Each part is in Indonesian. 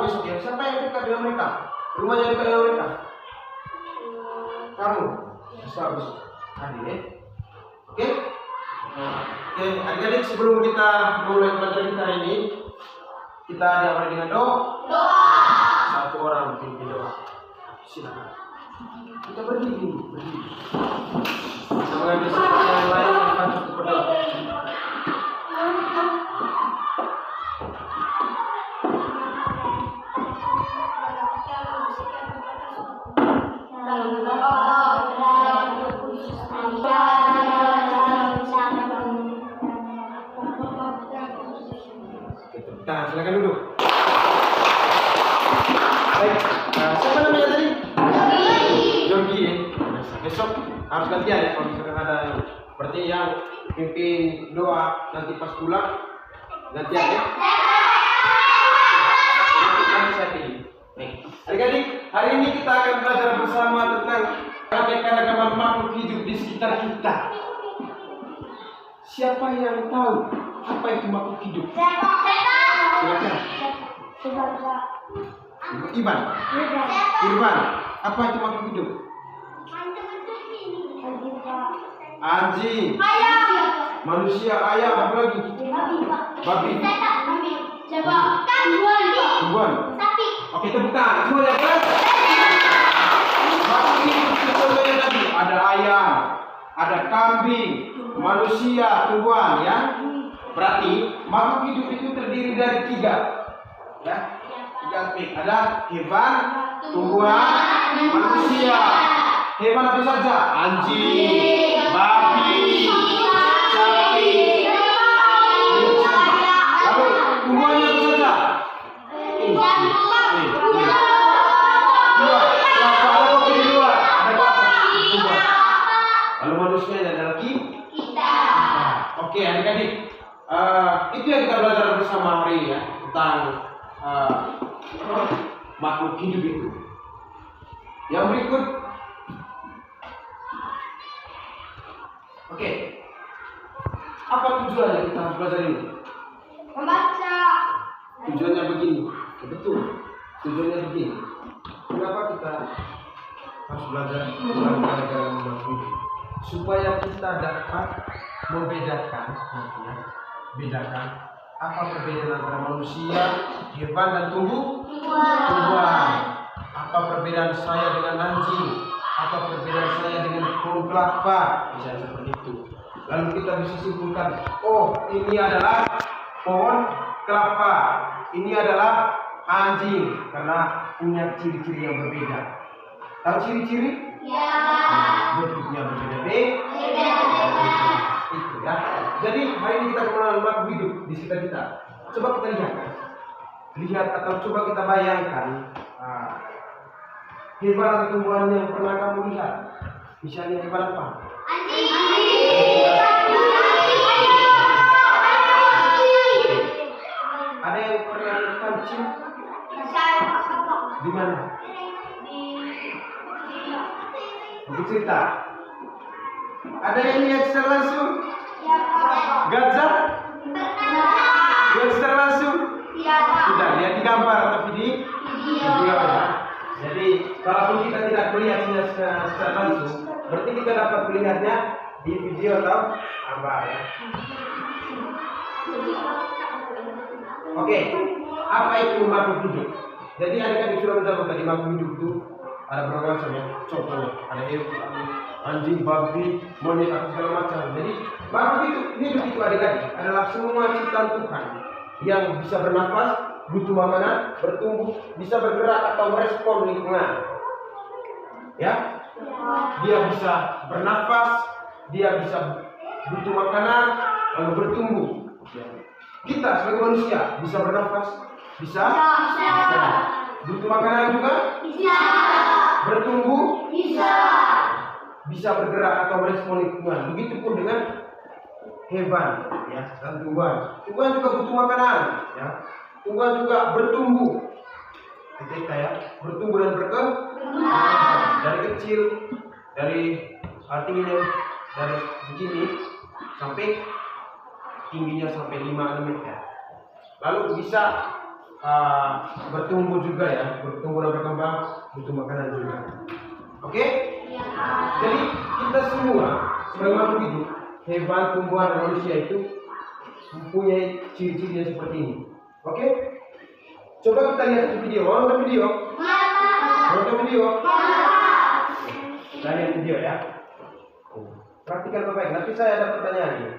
besok ya. Siapa yang dekat dengan mereka? Rumahnya dekat dengan mereka? Kamu. Bisa besok. Hadir ya. Oke? Oke, adik-adik sebelum kita mulai pelajaran kita hari ini, kita diawali dengan doa. Satu orang pimpin doa. Silakan. Kita berdiri. Kita mengambil sesuatu yang lain yang patut berdoa. Nah, silakan duduk. Baik, siapa namanya tadi? Jorgi. Besok harus gantian ya kalau misalkan ada yang berarti yang pimpin doa nanti pas pulang gantian ya. Nanti saya pilih. Baik, adik-adik, hari ini kita akan belajar bersama tentang keanekaragaman makhluk hidup di sekitar kita. Siapa yang tahu apa itu makhluk hidup? Silakan. Irwan, apa itu makhluk hidup? Anjing. Manusia, ayam, apa lagi? Babi. Tumbuhan. Oke, tepuk tangan. Semua ya kan? Makhluk hidup semuanya tadi. Ada ayam, ada kambing, manusia, tumbuhan ya. Berarti makhluk hidup itu terdiri dari 3 ya. 3 aspek. Ada hewan, tumbuhan, manusia. Hewan apa saja? Anjing, babi, sapi, lalu tumbuhannya apa saja? Kelapa, ada kopi di luar. Ada kelapa. Lalu manusia adalah kita. Oke, adik-adik. Itu yang kita belajar bersama hari ini ya, tentang makhluk hidup itu. Yang berikut, oke, apa tujuannya kita harus belajar ini? Membaca. Tujuannya begini, betul. Tujuannya begini. Kenapa kita harus belajar tentang keanekaragaman makhluk hidup? Supaya kita dapat membedakan, bedakan apa perbedaan antara manusia, hewan dan tumbuhan. Apa perbedaan saya dengan anjing? Apa perbedaan saya dengan pohon kelapa? Misalnya seperti itu. Lalu kita bisa simpulkan, oh ini adalah pohon kelapa, ini adalah anjing karena punya ciri-ciri yang berbeda. Tahu ciri-ciri? Ya. Bentuknya berbeda. Itu ya. Jadi hari ini kita mengenal makhluk hidup di sekitar kita. Coba kita lihat atau coba kita bayangkan hewan atau tumbuhan yang pernah kamu lihat. Misalnya hewan apa? Anjing. Ada yang pernah lihat kancing? Di mana? Buku cerita. Ada yang lihat secara langsung? Gajah? Lihat secara langsung? Sudah lihat di gambar atau video ya. Jadi kalau kita tidak melihat secara langsung, berarti kita dapat melihatnya di video atau gambar ya. Oke, apa itu makhluk hidup? Jadi adik-adik sudah mencatat tadi makhluk hidup itu ada berbagai macam ya. Contohnya ada anjing, babi, monyet, atau segala macam. Jadi makhluk hidup itu adik-adik adalah semua ciptaan Tuhan yang bisa bernafas, butuh makanan, bertumbuh, bisa bergerak atau merespon lingkungan. Ya, dia bisa bernafas, dia bisa butuh makanan, lalu bertumbuh. Kita sebagai manusia bisa bernafas, bisa. Butuh makanan juga, bertumbuh, bisa bergerak atau merespon lingkungan. Begitupun dengan hewan, ya, dan tumbuhan. Tumbuhan juga butuh makanan, ya. Tumbuhan juga bertumbuh. Ketika ya, bertumbuh dan berkembang dari kecil, dari tingginya dari begini sampai tingginya sampai 5 meter. Lalu bisa bertumbuh juga ya, bertumbuh dan berkembang, butuh makanan juga. Oke? Jadi kita semua sebagai makhluk hidup, hewan, tumbuhan, dan manusia itu mempunyai ciri-ciri yang seperti ini. Oke? Coba kita lihat di video. Mau nonton video? Mau nonton video? Kita lihat video ya. Praktikan baik. Nanti saya ada pertanyaan ini.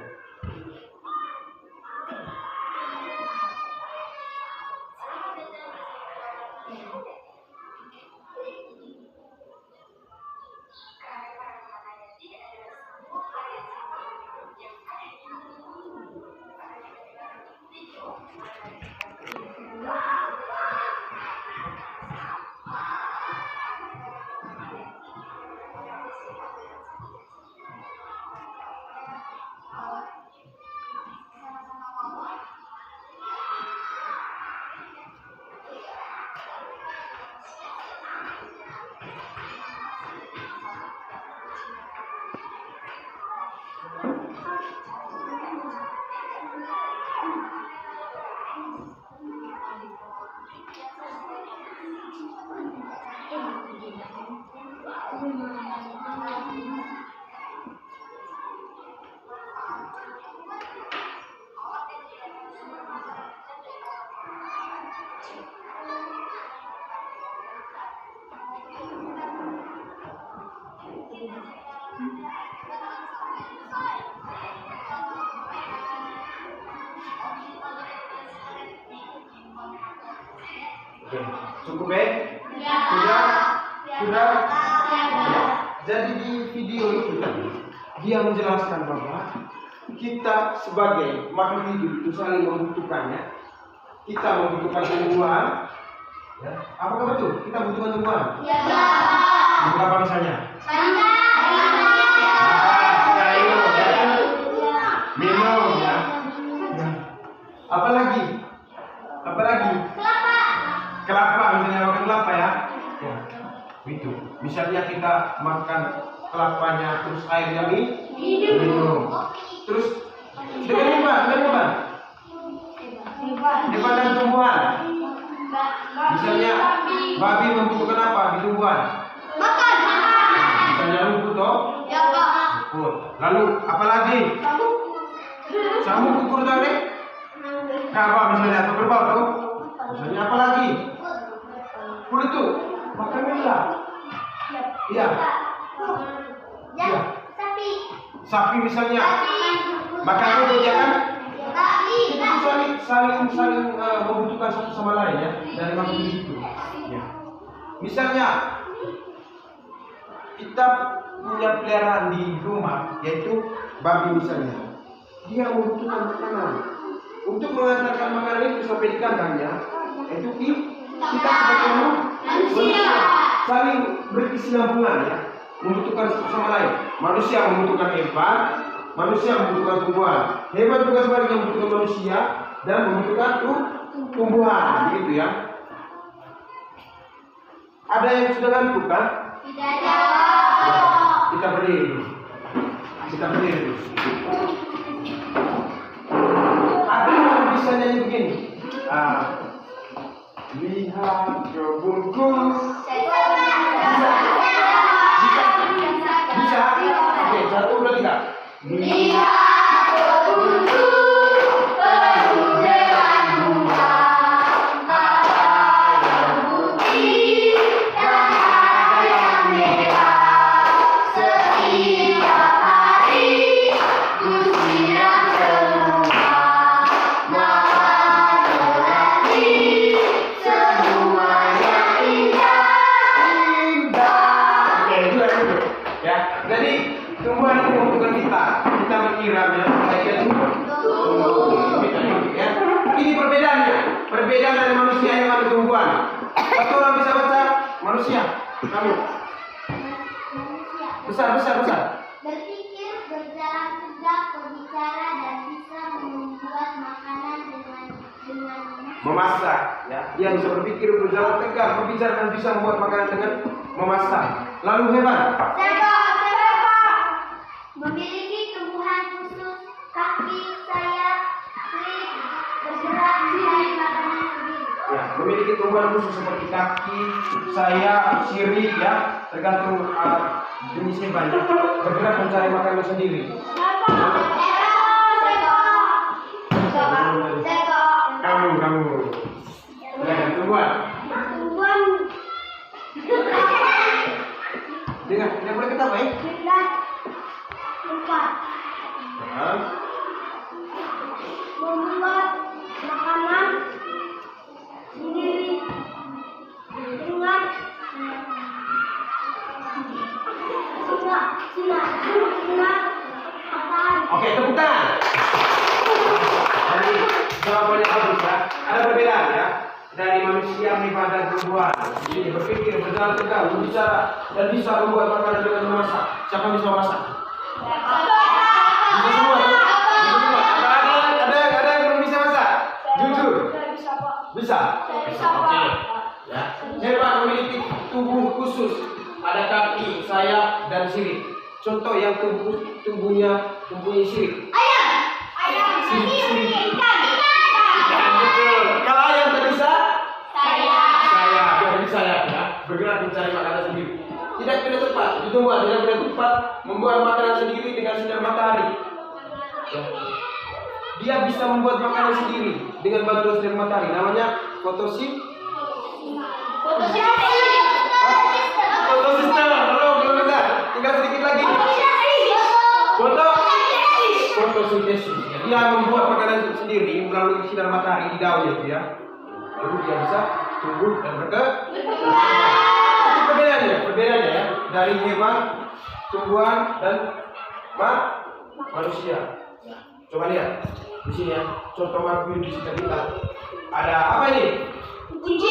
Oke, cukup ya? Sudah? Sudah? Ya. Jadi di video itu dia menjelaskan bahwa kita sebagai makhluk hidup itu saling membutuhkannya. Kita membutuhkan tumbuhan. Ya. Apakah betul? Kita membutuhkan tumbuhan? Ya. Untuk apa misalnya? Minum ya. Apalagi? Kelapa misalnya, makan kelapa ya. Ya. Itu. Misalnya kita makan kelapanya terus airnya minum. Terus dengan apa? Hewan dan tumbuhan. Misalnya babi membutuhkan apa di tumbuhan? Makan. Misalnya rumput toh? Ya, Pak. Rumput. Lalu apalagi? Samuk kukur tadi? Apa misalnya atau kerbau tuh? Misalnya apa lagi? Kulit tuh makan nila. Iya. Ya, sapi. Sapi misalnya makan rumput ya kan? Itu saling membutuhkan satu sama lain ya dari makhluk itu. Ya. Misalnya kita punya peliharaan di rumah yaitu babi misalnya, dia membutuhkan makanan. Untuk mengantarkan makanan itu sampai di kandangnya, itu kita sebagai manusia saling berkesinambungan ya, membutuhkan satu sama lain. Manusia membutuhkan hewan, manusia membutuhkan tumbuhan. Hewan juga sebaliknya membutuhkan manusia dan membutuhkan tumbuhan, begitu ya. Ada yang sudah ngantuk kan? Tidak ada. Ya, kita berdiri dulu. Ada yang bisa nyanyi begini. Lihat kebunku. Bisa? Oke, 1, 2, 3. Lihat kebunku penuh dengan bunga, ada yang putih dan ada yang merah. Setiap hari ku siram semua, menanti semuanya indah. Oke, itu ya. Jadi tumbuhan itu membutuhkan kita menyiramnya supaya dia tumbuh. Ya. Ini perbedaan dari manusia yang ada tumbuhan. Satu orang bisa baca manusia, kamu besar. Berpikir, berjalan tegak, berbicara, dan bisa membuat makanan dengan memasak. Ya, dia bisa berpikir, berjalan tegak, berbicara dan bisa membuat makanan dengan memasak. Lalu hewan. Sebab memiliki tumbuhan khusus, kaki, sayap, slip, bergerak, mencari makanan sendiri. Ya. memiliki tumbuhan khusus seperti kaki, sayap, sirip ya, tergantung jenisnya banyak. Bergerak mencari makanan sendiri. Kamu. Silakan tumbuhan. Dengar, tidak boleh ketawa ya. Membuat makanan sendiri dengan sinar matahari. Oke, tepuk tangan. Jadi jawabannya bagus ya. Ada perbedaan ya dari manusia, hewan dan tumbuhan. Jadi berpikir, berjalan tegak, berbicara dan bisa membuat makanan dengan memasak. Siapa bisa memasak? Bisa semua. Ada yang belum bisa masak? Jujur. Bisa. Oke. Ya. Hewan memiliki tubuh khusus. Ada kaki, sayap dan sirip. Contoh yang tubuhnya mempunyai sirip. Ikan, betul. Kalau ayam tak bisa? Sayap ya. Bergerak mencari makanan sendiri. Tidak tepat. Tumbuhan tidak tepat membuat makanan sendiri dengan sinar matahari. Ya. Dia bisa membuat makanan sendiri dengan bantuan sinar matahari. Namanya fotosistem. Belum ada. Tinggal sedikit lagi. Fotosintesis. Dia membuat makanan sendiri melalui sinar matahari di daunnya itu ya. Lalu dia bisa tumbuh dan berkembang. Itu perbedaannya ya dari hewan, tumbuhan dan manusia. Coba lihat di sini ya. Contoh makhluk di sekitar kita. Ada apa ini? Kunci.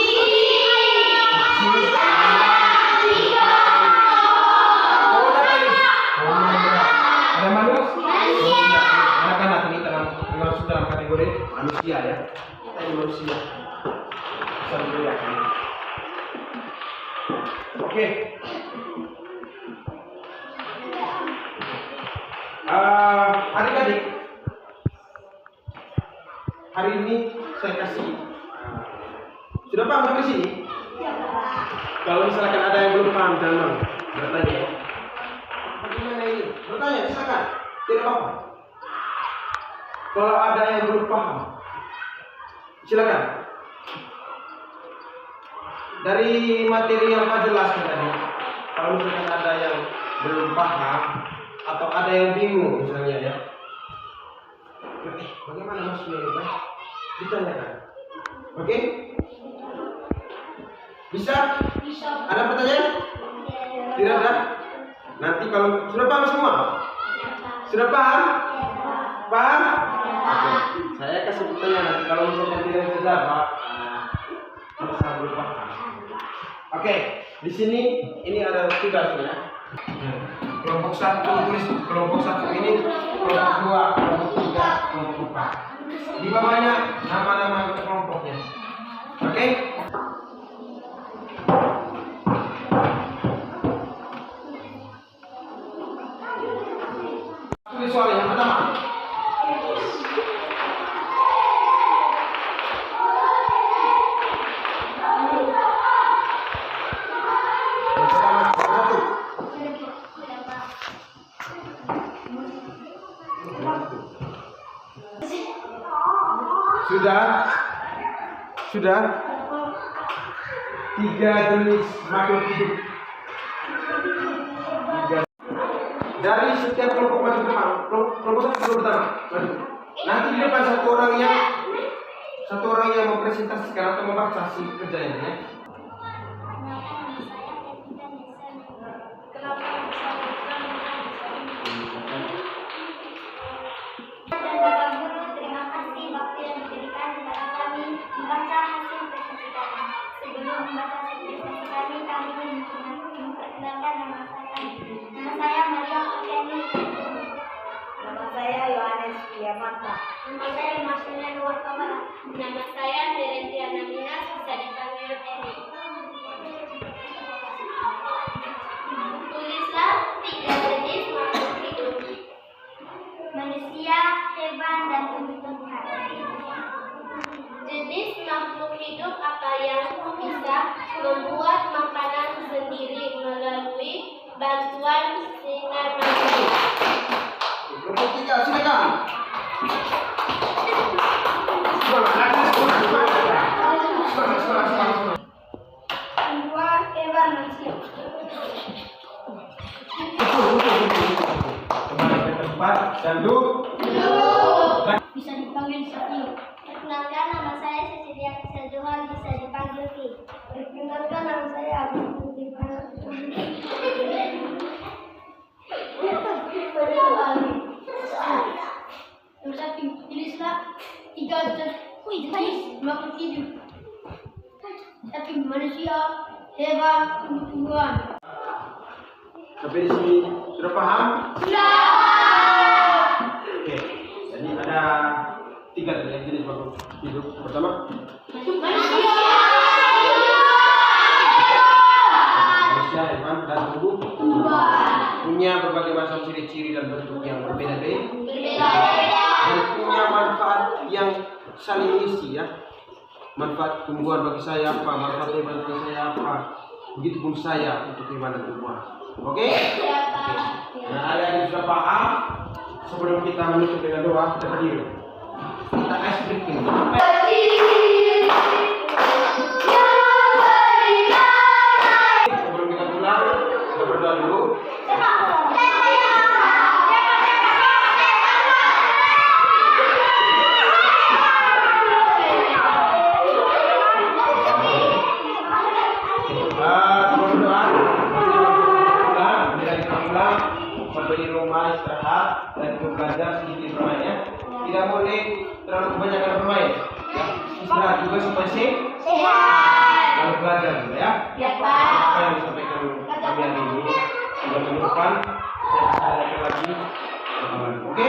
Ada manusia. Anak-anak ini termasuk dalam kategori manusia ya. Kita ini manusia. Bisa dibedakan. Oke. Adik-adik, hari ini saya kasih. Sudah paham sampai sini? Kalau misalkan ada yang belum paham, jangan bertanya ya. Bagaimana ini? Bertanya, silakan. Tidak apa-apa. Kalau ada yang belum paham, silakan. Dari materi yang Pak jelaskan tadi, kalau misalkan ada yang belum paham atau ada yang bingung misalnya ya, bagaimana maksudnya itu? Ditanyakan. Oke? Bisa? Ada pertanyaan? Tidak ada? Nanti kalau sudah paham semua? Sudah paham? Paham? Oke. Saya kasih pertanyaan. Kalau misalnya tidak bisa jawab, bisa belum paham. Oke. Di sini ini ada tugasnya. Kelompok 1 tulis kelompok 1 ini, kelompok 2, kelompok 3, kelompok 4. Di bawahnya nama-nama kelompoknya. Oke? Tulis soal yang pertama. Sudah 3 jenis makhluk hidup. Dari setiap kelompok maju ke depan, kelompok 1 pertama maju. Nanti di depan satu orang yang mempresentasikan atau membaca hasil kerjanya ya. Nama saya Herendiana Minas, bisa dipanggil Eni. Tulislah 3 jenis makhluk hidup: manusia, hewan, dan tumbuh-tumbuhan. Jenis makhluk hidup apa hewan manusia. Kembali ke tempat dan duduk. Bisa dipanggil Satio. Perkenalkan, nama saya Cecilia Kisajuhan, bisa dipanggil Ki. Perkenalkan, nama saya Agus Putihana. Nomor satu, tulislah 3 jenis makhluk hidup. 1. Manusia, hewan, tumbuh-tumbuhan. Sampai di sini sudah paham? Sudah. Oke. Jadi ada 3 jenis makhluk hidup. Pertama, Manusia, manusia, hewan, dan tumbuh-tumbuhan. Punya berbagai macam ciri-ciri dan bentuk yang berbeda-beda. Dan punya manfaat yang saling isi ya. Manfaat tumbuhan bagi saya apa, manfaat hewan bagi saya apa. Begitupun saya untuk hewan dan tumbuhan. Oke? Nah, ada yang sudah paham? Sebelum kita menutup dengan doa, kita berdiri. Kita ice breaking. Sebelum kita pulang, kita berdoa dulu. Sampai di rumah istirahat dan belajar sedikit bermainnya. Tidak boleh terlalu kebanyakan bermain. Ya. Istirahat juga supaya sehat. Lalu belajar juga ya. Ya, Pak. Apa yang disampaikan kami hari ini sudah menyuruhkan. Saya akan lagi. Oke.